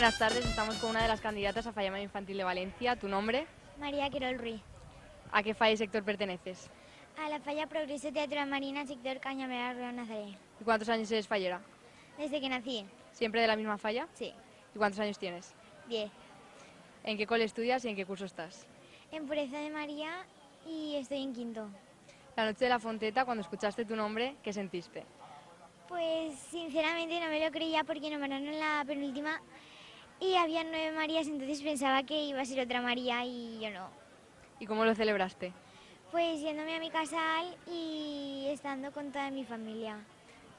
buenas tardes, estamos con una de las candidatas a Falla Infantil de Valencia. ¿Tu nombre? María Querol Ruiz. ¿A qué falla y sector perteneces? A la Falla Progreso Teatro Marina, sector Cañameral, Real Nazaret. ¿Y cuántos años eres fallera? Desde que nací. ¿Siempre de la misma falla? Sí. ¿Y cuántos años tienes? 10. ¿En qué cole estudias y en qué curso estás? En Pureza de María y estoy en quinto. La noche de la Fonteta, cuando escuchaste tu nombre, ¿qué sentiste? Pues sinceramente no me lo creía porque nombraron en la penúltima y había 9 Marías, entonces pensaba que iba a ser otra María y yo no. ¿Y cómo lo celebraste? Pues yéndome a mi casal y estando con toda mi familia.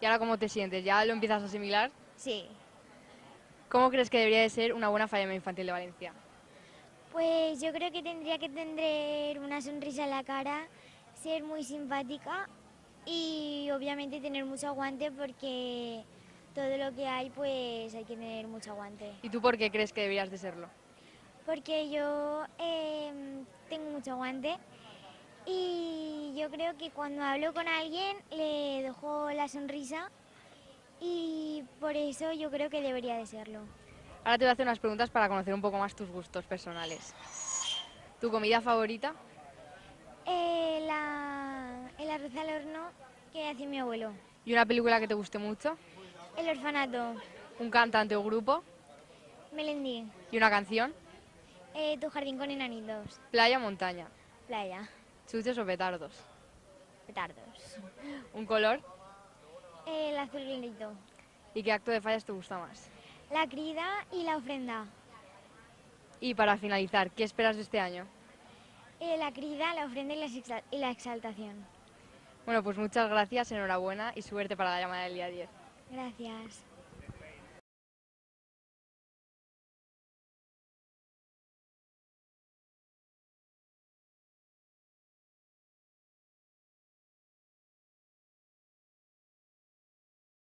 ¿Y ahora cómo te sientes? ¿Ya lo empiezas a asimilar? Sí. ¿Cómo crees que debería de ser una buena Falla Infantil de Valencia? Pues yo creo que tendría que tener una sonrisa en la cara, ser muy simpática y obviamente tener mucho aguante porque todo lo que hay pues hay que tener mucho aguante. ¿Y tú por qué crees que deberías de serlo? Porque yo tengo mucho aguante y yo creo que cuando hablo con alguien le dejo la sonrisa y por eso yo creo que debería de serlo. Ahora te voy a hacer unas preguntas para conocer un poco más tus gustos personales. ¿Tu comida favorita? El arroz al horno que hace mi abuelo. ¿Y una película que te guste mucho? El orfanato. ¿Un cantante o grupo? Melendi. ¿Y una canción? Tu jardín con enanitos. ¿Playa o montaña? Playa. ¿Chuches o petardos? Petardos. ¿Un color? El azul clarito. ¿Y qué acto de fallas te gusta más? La crida y la ofrenda. Y para finalizar, ¿qué esperas de este año? La crida, la ofrenda y la exaltación. Bueno, pues muchas gracias, enhorabuena y suerte para la llamada del día 10. Gracias.